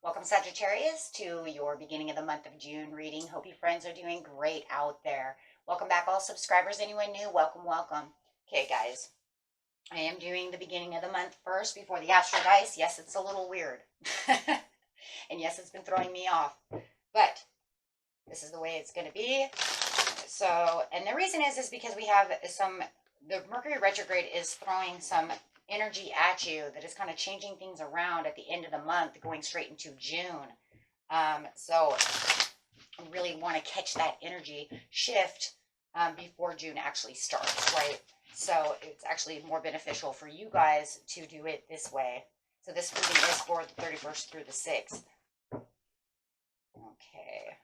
Welcome, Sagittarius, to your beginning of the month of June reading. Hope you friends are doing great out there. Welcome back, all subscribers. Anyone new, welcome, welcome. Okay, guys, I am doing the beginning of the month first before the astro dice. Yes, it's a little weird. And yes, it's been throwing me off. But this is the way it's going to be. So, and the reason is because we have the Mercury retrograde is throwing some energy at you that is kind of changing things around at the end of the month, going straight into June. So I really want to catch that energy shift before June actually starts, right? So it's actually more beneficial for you guys to do it this way. So this reading is for the 31st through the 6th. Okay.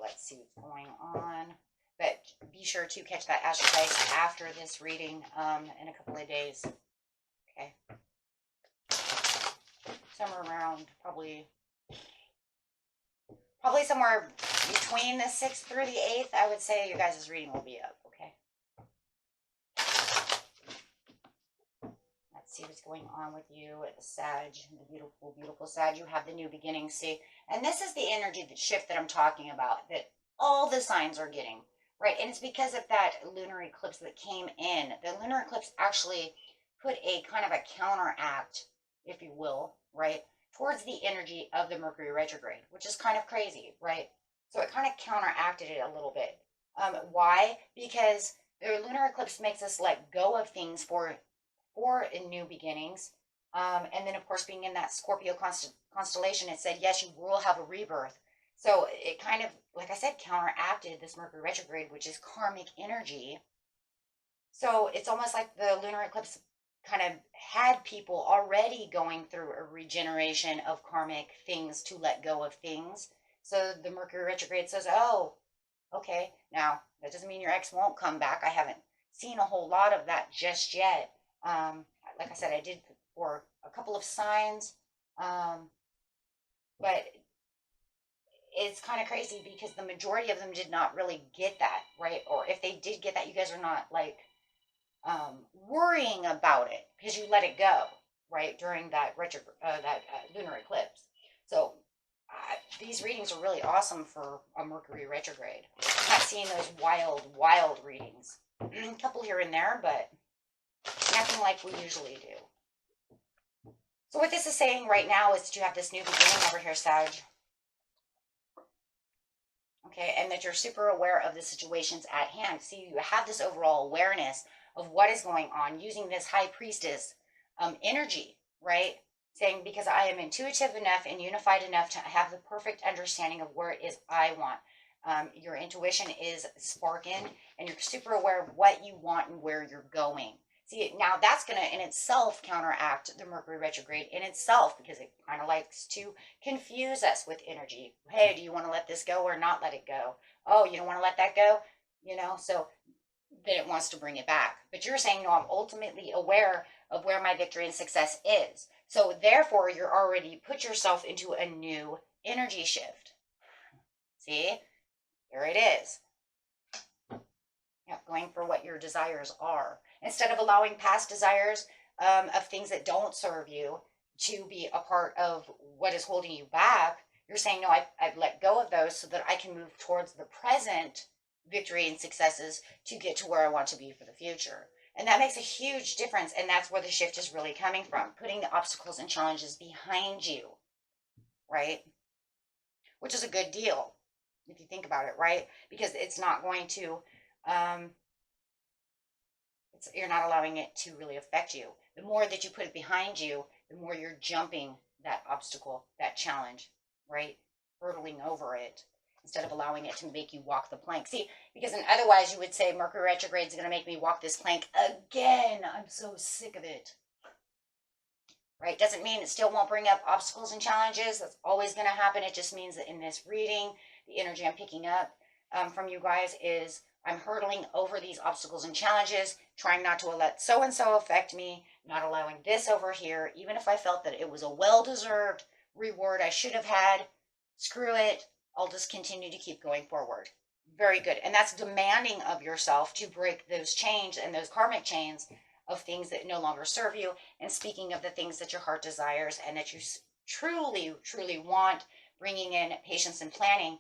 Let's see what's going on. But be sure to catch that astro dice after this reading in a couple of days. Okay. Somewhere around probably somewhere between the 6th through the 8th, I would say your guys' reading will be up. Okay. Let's see what's going on with you at the Sag, the beautiful, beautiful Sag. You have the new beginning. See, and this is the energy, the shift that I'm talking about, that all the signs are getting, right? And it's because of that lunar eclipse that came in. The lunar eclipse actually put a kind of a counteract, if you will, right, towards the energy of the Mercury retrograde, which is kind of crazy, right? So it kind of counteracted it a little bit. Why? Because the lunar eclipse makes us let go of things for new beginnings. And then, of course, being in that Scorpio constellation, it said, yes, you will have a rebirth. So it kind of, like I said, counteracted this Mercury retrograde, which is karmic energy. So it's almost like the lunar eclipse kind of had people already going through a regeneration of karmic things to let go of things. So the Mercury retrograde says, oh, okay, now that doesn't mean your ex won't come back. I haven't seen a whole lot of that just yet. Like I said, I did for a couple of signs, but it's kind of crazy because the majority of them did not really get that, right? Or if they did get that, you guys are not like worrying about it because you let it go, right, during that lunar eclipse. So these readings are really awesome for a Mercury retrograde. I'm not seeing those wild readings. A couple here and there, but nothing like we usually do. So what this is saying right now is that you have this new beginning over here, Sag. Okay, and that you're super aware of the situations at hand. See, you have this overall awareness of what is going on using this high priestess energy, right? Saying, because I am intuitive enough and unified enough to have the perfect understanding of where it is I want. Your intuition is sparking and you're super aware of what you want and where you're going. See, now that's going to in itself counteract the Mercury retrograde in itself because it kind of likes to confuse us with energy. Hey, do you want to let this go or not let it go? Oh, you don't want to let that go? You know, so then it wants to bring it back. But you're saying, no, I'm ultimately aware of where my victory and success is. So therefore, you're already put yourself into a new energy shift. See, there it is. Yep, going for what your desires are. Instead of allowing past desires of things that don't serve you to be a part of what is holding you back, you're saying, no, I've let go of those so that I can move towards the present victory and successes to get to where I want to be for the future. And that makes a huge difference. And that's where the shift is really coming from, putting the obstacles and challenges behind you, right? Which is a good deal if you think about it, right? Because it's not going to, you're not allowing it to really affect you. The more that you put it behind you, the more you're jumping that obstacle, that challenge, right? Hurtling over it instead of allowing it to make you walk the plank. See, because otherwise you would say Mercury retrograde is going to make me walk this plank again. I'm so sick of it. right? Doesn't mean it still won't bring up obstacles and challenges. That's always going to happen. It just means that in this reading, the energy I'm picking up from you guys is I'm hurdling over these obstacles and challenges, trying not to let so-and-so affect me, not allowing this over here, even if I felt that it was a well-deserved reward I should have had. Screw it. I'll just continue to keep going forward. Very good. And that's demanding of yourself to break those chains and those karmic chains of things that no longer serve you, and speaking of the things that your heart desires and that you truly, truly want, bringing in patience and planning.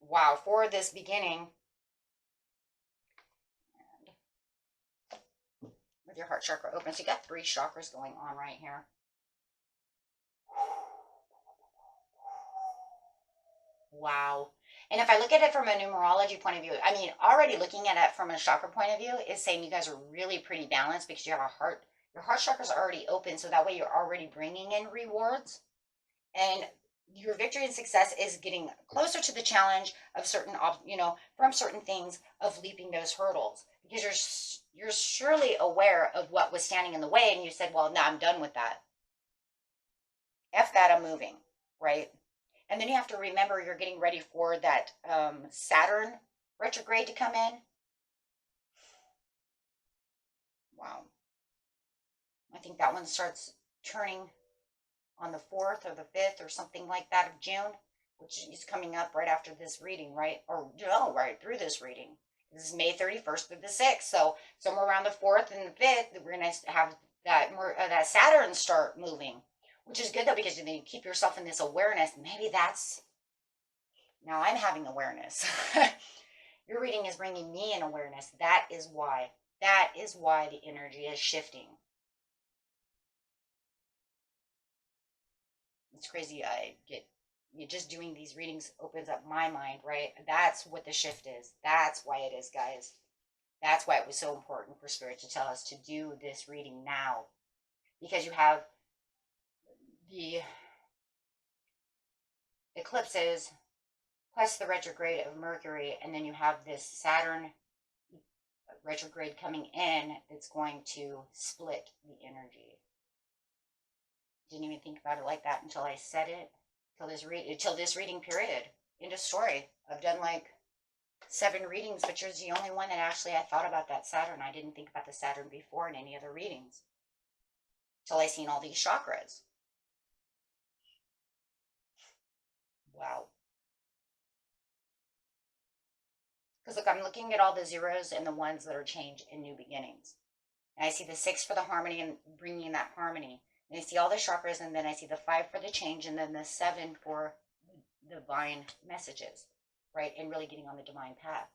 Wow, for this beginning, and with your heart chakra open, so you got 3 chakras going on right here. Wow. And if I look at it from a numerology point of view, I mean, already looking at it from a chakra point of view is saying you guys are really pretty balanced because you have your heart chakras are already open. So that way you're already bringing in rewards, and your victory and success is getting closer to the challenge of certain, from certain things, of leaping those hurdles, because you're surely aware of what was standing in the way. And you said, well, no, I'm done with that. F that, I'm moving, right? And then you have to remember you're getting ready for that Saturn retrograde to come in. Wow. I think that one starts turning on the 4th or the 5th or something like that of June, which is coming up right after this reading, right? Or no, right through this reading. This is May 31st through the 6th. So somewhere around the 4th and the 5th, we're going to have that Saturn start moving. Which is good, though, because then you keep yourself in this awareness. Maybe that's, now I'm having awareness. Your reading is bringing me in awareness. That is why. That is why the energy is shifting. It's crazy. Just doing these readings opens up my mind, right? That's what the shift is. That's why it is, guys. That's why it was so important for Spirit to tell us to do this reading now. Because you have the eclipses plus the retrograde of Mercury, and then you have this Saturn retrograde coming in that's going to split the energy. Didn't even think about it like that until I said it. Until this reading period. End of story. I've done like 7 readings, but you're the only one that actually I thought about that Saturn. I didn't think about the Saturn before in any other readings. Till I seen all these chakras. Wow. Because look, I'm looking at all the zeros and the ones that are change and new beginnings. And I see the 6 for the harmony and bringing in that harmony. And I see all the chakras, and then I see the 5 for the change, and then the 7 for the divine messages, right? And really getting on the divine path.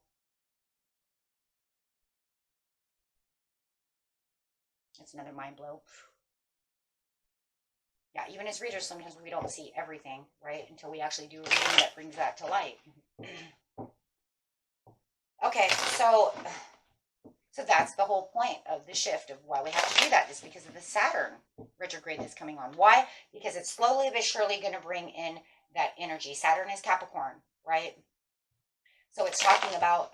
That's another mind blow. Yeah, even as readers, sometimes we don't see everything, right? Until we actually do a reading that brings that to light. Okay, so that's the whole point of the shift of why we have to do that, is because of the Saturn retrograde that's coming on. Why? Because it's slowly but surely going to bring in that energy. Saturn is Capricorn, right? So it's talking about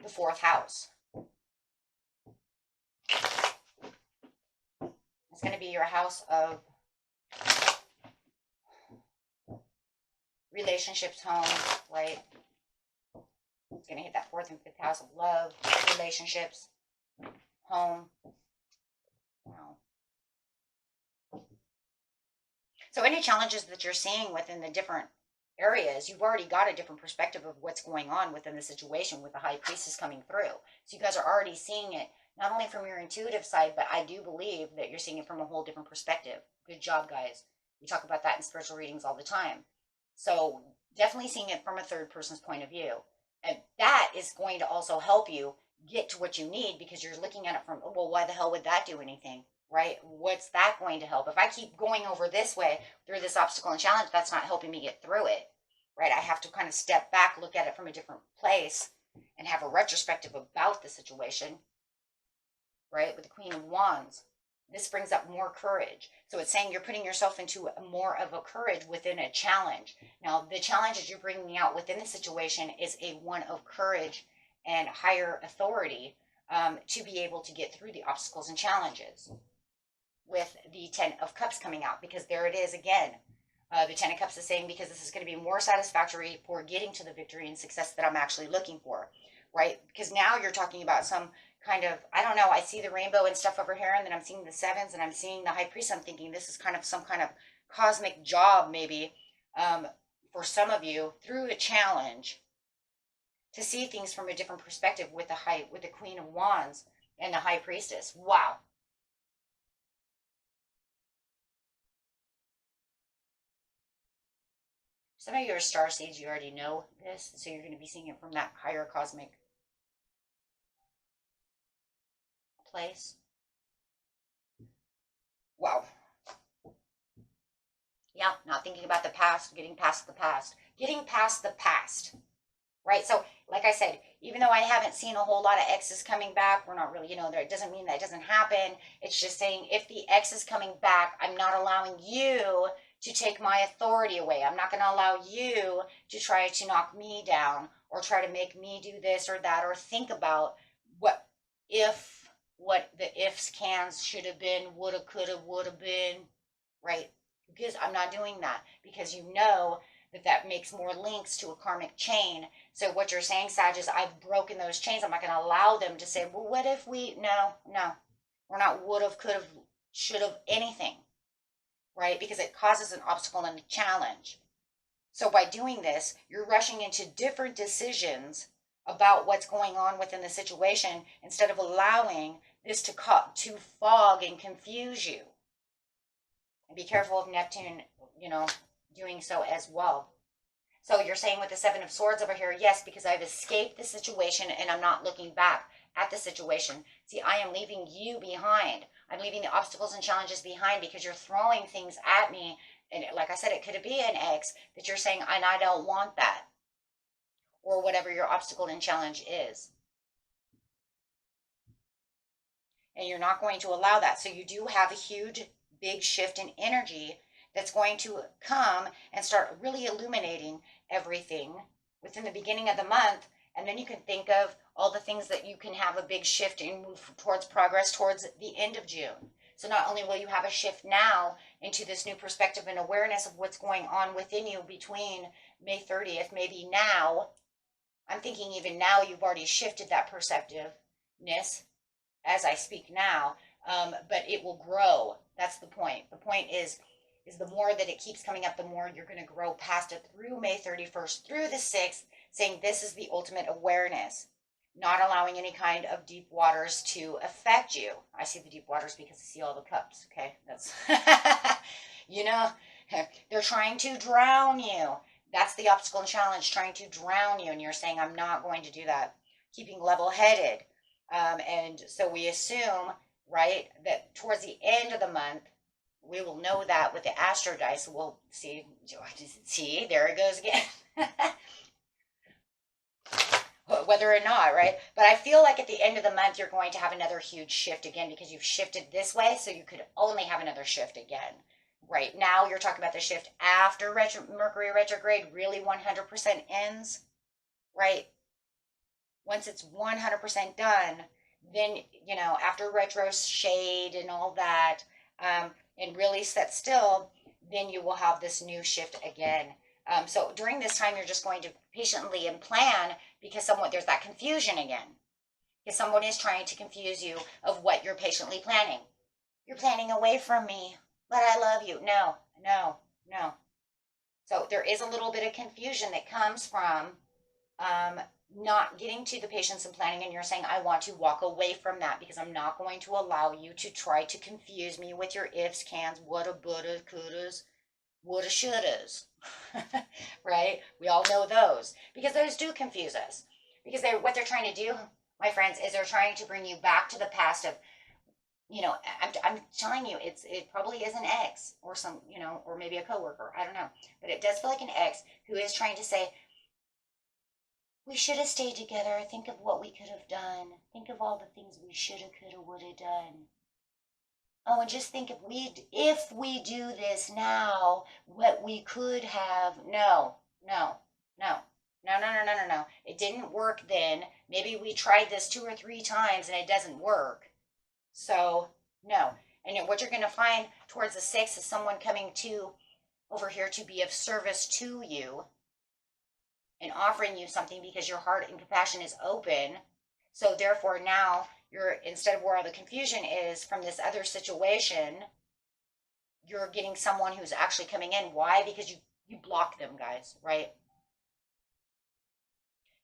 the 4th house. It's going to be your house of relationships, home, right? It's going to hit that 4th and 5th house of love, relationships, home. Wow. So any challenges that you're seeing within the different areas, you've already got a different perspective of what's going on within the situation with the High Priestess coming through. So you guys are already seeing it, not only from your intuitive side, but I do believe that you're seeing it from a whole different perspective. Good job, guys. We talk about that in spiritual readings all the time. So definitely seeing it from a third person's point of view. And that is going to also help you get to what you need, because you're looking at it from, well, why the hell would that do anything, right? What's that going to help? If I keep going over this way through this obstacle and challenge, that's not helping me get through it, right? I have to kind of step back, look at it from a different place, and have a retrospective about the situation, right? With the Queen of Wands, this brings up more courage. So it's saying you're putting yourself into more of a courage within a challenge. Now, the challenges you're bringing out within the situation is a one of courage and higher authority to be able to get through the obstacles and challenges. With the Ten of Cups coming out, because there it is again. The Ten of Cups is saying, because this is going to be more satisfactory for getting to the victory and success that I'm actually looking for, right? Because now you're talking about some kind of, I don't know, I see the rainbow and stuff over here, and then I'm seeing the sevens, and I'm seeing the High Priest. I'm thinking this is kind of some kind of cosmic job, maybe, for some of you, through a challenge, to see things from a different perspective with the Queen of Wands and the High Priestess. Wow. Some of you are star seeds, you already know this, so you're going to be seeing it from that higher cosmic place. Wow. Yeah, not thinking about the past, getting past the past. Getting past the past. Right? So, like I said, even though I haven't seen a whole lot of exes coming back, we're not really, there, it doesn't mean that it doesn't happen. It's just saying, if the ex is coming back, I'm not allowing you to take my authority away. I'm not going to allow you to try to knock me down or try to make me do this or that, or think about what the ifs, cans, should have been, woulda, coulda, woulda been, right? Because I'm not doing that, because that makes more links to a karmic chain. So what you're saying, Sag, is I've broken those chains. I'm not going to allow them to say, well, what if no, we're not would have, could have, should have, anything, right? Because it causes an obstacle and a challenge. So by doing this, you're rushing into different decisions about what's going on within the situation, instead of allowing this to fog and confuse you. And be careful of Neptune, doing so as well. So you're saying with the Seven of Swords over here, yes, because I've escaped the situation and I'm not looking back at the situation. See, I am leaving you behind. I'm leaving the obstacles and challenges behind, because you're throwing things at me. And like I said, it could be an ex that you're saying, and I don't want that. Or whatever your obstacle and challenge is. And you're not going to allow that. So you do have a huge, big shift in energy that's going to come and start really illuminating everything within the beginning of the month. And then you can think of all the things that you can have a big shift and move towards progress towards the end of June. So not only will you have a shift now into this new perspective and awareness of what's going on within you between May 30th, maybe now, I'm thinking even now you've already shifted that perceptiveness as I speak now, but it will grow. That's the point. The point is the more that it keeps coming up, the more you're going to grow past it through May 31st, through the 6th, saying this is the ultimate awareness, not allowing any kind of deep waters to affect you. I see the deep waters because I see all the cups, okay? That's, they're trying to drown you. That's the obstacle and challenge, trying to drown you, and you're saying, I'm not going to do that. Keeping level-headed. And so we assume, right, that towards the end of the month, we will know that with the Astro Dice. We'll see, there it goes again. Whether or not, right? But I feel like at the end of the month, you're going to have another huge shift again, because you've shifted this way, so you could only have another shift again. Right now, you're talking about the shift after Mercury retrograde really 100% ends, right? Once it's 100% done, then, after retro shade and all that, and really set still, then you will have this new shift again. So during this time, you're just going to patiently and plan, because there's that confusion again. Because someone is trying to confuse you of what you're patiently planning. You're planning away from me, but I love you. No. So there is a little bit of confusion that comes from not getting to the patience and planning, and you're saying, I want to walk away from that, because I'm not going to allow you to try to confuse me with your ifs, cans, woulda, woulda, couldas, woulda, shouldas, right? We all know those, because those do confuse us, because what they're trying to do, my friends, is they're trying to bring you back to the past of, I'm telling you, it probably is an ex or some, or maybe a coworker. I don't know. But it does feel like an ex who is trying to say, we should have stayed together. Think of what we could have done. Think of all the things we should have, could have, would have done. Oh, and just think if we do this now, what we could have. No. It didn't work then. Maybe we tried this 2 or 3 times and it doesn't work. So, no. And what you're going to find towards the 6th is someone coming to over here to be of service to you and offering you something because your heart and compassion is open. So therefore now you're, instead of where all the confusion is from this other situation, you're getting someone who's actually coming in. Why? Because you blocked them, guys, right?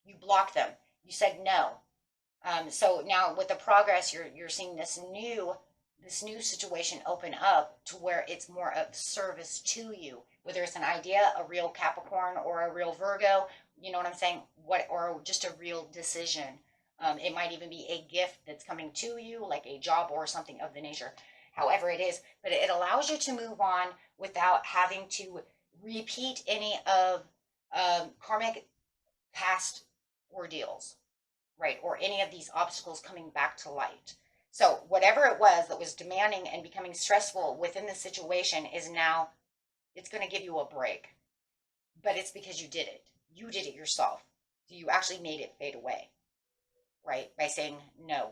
You blocked them. You said no. So now with the progress, you're seeing this new situation open up to where it's more of service to you, whether it's an idea, a real Capricorn or a real Virgo, you know what I'm saying? Or just a real decision. It might even be a gift that's coming to you, like a job or something of the nature. However it is, but it allows you to move on without having to repeat any of karmic past ordeals, right? Or any of these obstacles coming back to light. So whatever it was that was demanding and becoming stressful within the situation is now, it's going to give you a break. But it's because you did it. You did it yourself. You actually made it fade away, right? By saying no.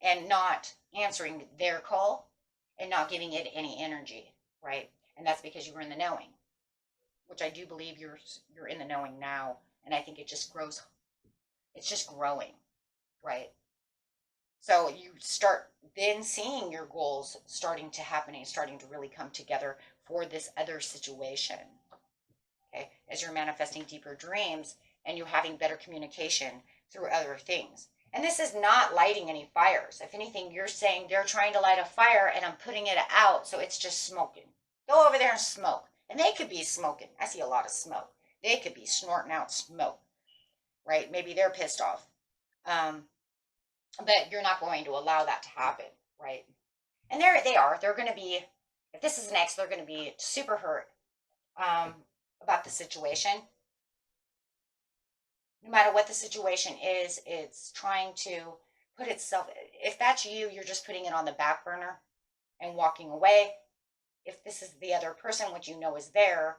And not answering their call and not giving it any energy, right? And that's because you were in the knowing, which I do believe you're in the knowing now. And I think it just grows. It's just growing, right? So you start then seeing your goals starting to happen and starting to really come together for this other situation, okay? As you're manifesting deeper dreams and you're having better communication through other things. And this is not lighting any fires. If anything, you're saying they're trying to light a fire and I'm putting it out, so it's just smoking. Go over there and smoke. And they could be smoking. I see a lot of smoke. They could be snorting out smoke, right? Maybe they're pissed off. But you're not going to allow that to happen, right? And they are. They're going to be, if this is an ex, they're going to be super hurt about the situation. No matter what the situation is, it's trying to put itself, if that's you, you're just putting it on the back burner and walking away. If this is the other person, which you know is there,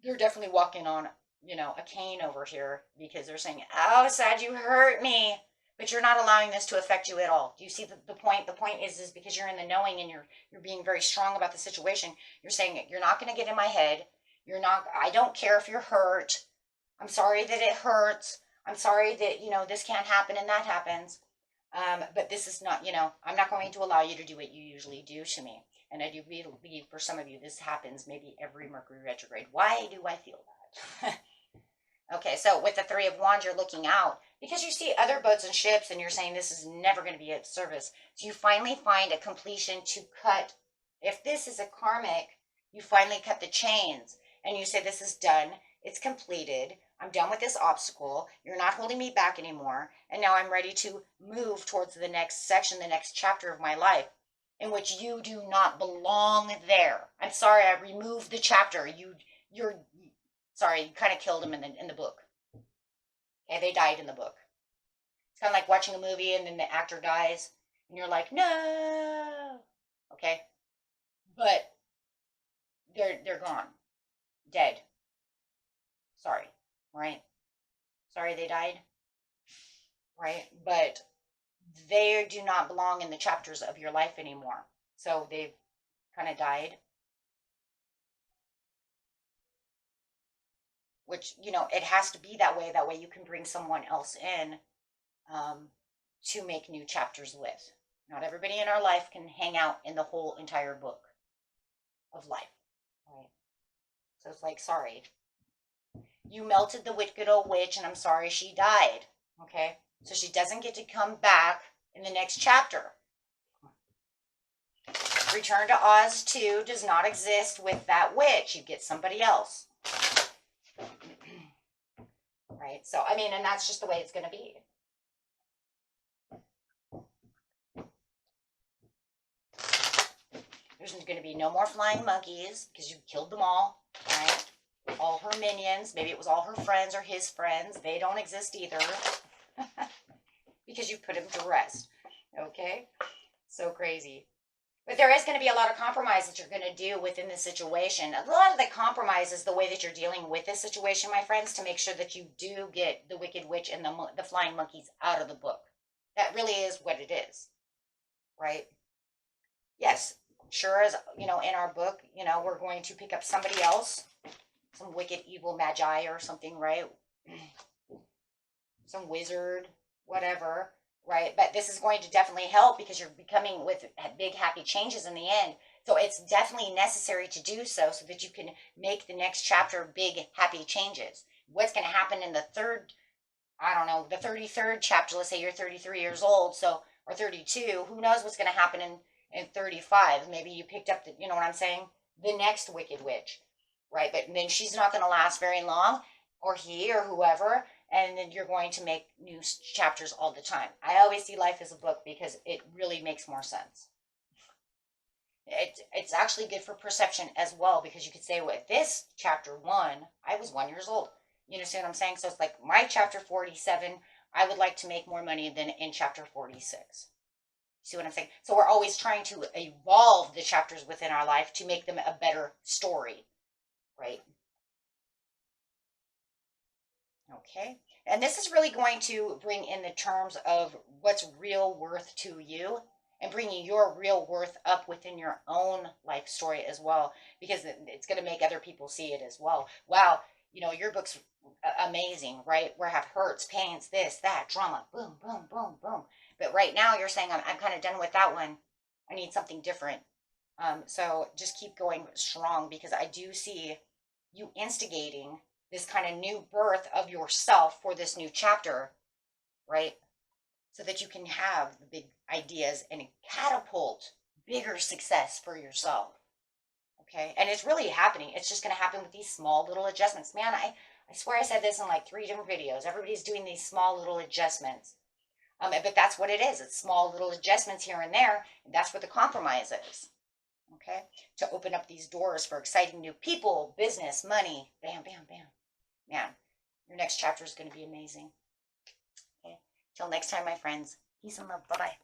they're definitely walking on, a cane over here because they're saying, oh, Sag, you hurt me. But you're not allowing this to affect you at all. Do you see the point? The point is because you're in the knowing and you're being very strong about the situation. You're saying, you're not going to get in my head. I don't care if you're hurt. I'm sorry that it hurts. I'm sorry that, this can't happen and that happens. But this is not, I'm not going to allow you to do what you usually do to me. And I do believe for some of you, this happens maybe every Mercury retrograde. Why do I feel that? Okay, so with the 3 of Wands, you're looking out because you see other boats and ships and you're saying this is never going to be at service. So you finally find a completion to cut. If this is a karmic, you finally cut the chains and you say this is done. It's completed. I'm done with this obstacle. You're not holding me back anymore. And now I'm ready to move towards the next section, the next chapter of my life in which you do not belong there. I'm sorry, I removed the chapter. You're sorry, you kind of killed them in the book. Okay, they died in the book. It's kind of like watching a movie and then the actor dies and you're like, no. Okay? But they're gone. Dead. Sorry. Right? Sorry they died. Right? But they do not belong in the chapters of your life anymore. So they've kind of died. Which, it has to be that way. That way you can bring someone else in to make new chapters with. Not everybody in our life can hang out in the whole entire book of life. Right? So it's like, sorry. You melted the wicked old witch, and I'm sorry she died. Okay? So she doesn't get to come back in the next chapter. Return to Oz 2 does not exist with that witch. You get somebody else. Right? So, and that's just the way it's going to be. There's going to be no more flying monkeys because you killed them all, right? All her minions. Maybe it was all her friends or his friends. They don't exist either because you put him to rest. Okay? So crazy. But there is going to be a lot of compromise that you're going to do within the situation. A lot of the compromise is the way that you're dealing with this situation, my friends, to make sure that you do get the Wicked Witch and the flying monkeys out of the book. That really is what it is, right? Yes, sure as, in our book, we're going to pick up somebody else, some wicked, evil magi or something, right? Some wizard, whatever, right? But this is going to definitely help because you're becoming with big, happy changes in the end. So it's definitely necessary to do so that you can make the next chapter big, happy changes. What's going to happen in the third, I don't know, the 33rd chapter, let's say you're 33 years old, so, or 32, who knows what's going to happen in 35? Maybe you picked up the, you know what I'm saying? The next wicked witch, right? But then she's not going to last very long, or he or whoever, and then you're going to make new chapters all the time. I always see life as a book because it really makes more sense. It's actually good for perception as well because you could say, well, this chapter 1, I was 1 years old. You understand what I'm saying? So it's like my chapter 47, I would like to make more money than in chapter 46. See what I'm saying? So we're always trying to evolve the chapters within our life to make them a better story, right? Okay. And this is really going to bring in the terms of what's real worth to you and bringing your real worth up within your own life story as well, because it's going to make other people see it as well. Wow, your book's amazing, right? Where I have hurts, pains, this, that, drama, boom, boom, boom, boom. But right now you're saying, I'm kind of done with that one. I need something different. So just keep going strong because I do see you instigating this kind of new birth of yourself for this new chapter, right? So that you can have the big ideas and catapult bigger success for yourself. Okay. And it's really happening. It's just going to happen with these small little adjustments. Man, I swear I said this in like 3 different videos. Everybody's doing these small little adjustments. But that's what it is. It's small little adjustments here and there. And that's what the compromise is. Okay. To open up these doors for exciting new people, business, money. Bam, bam, bam. Man, your next chapter is going to be amazing. Okay. Till next time, my friends. Peace and love. Bye-bye.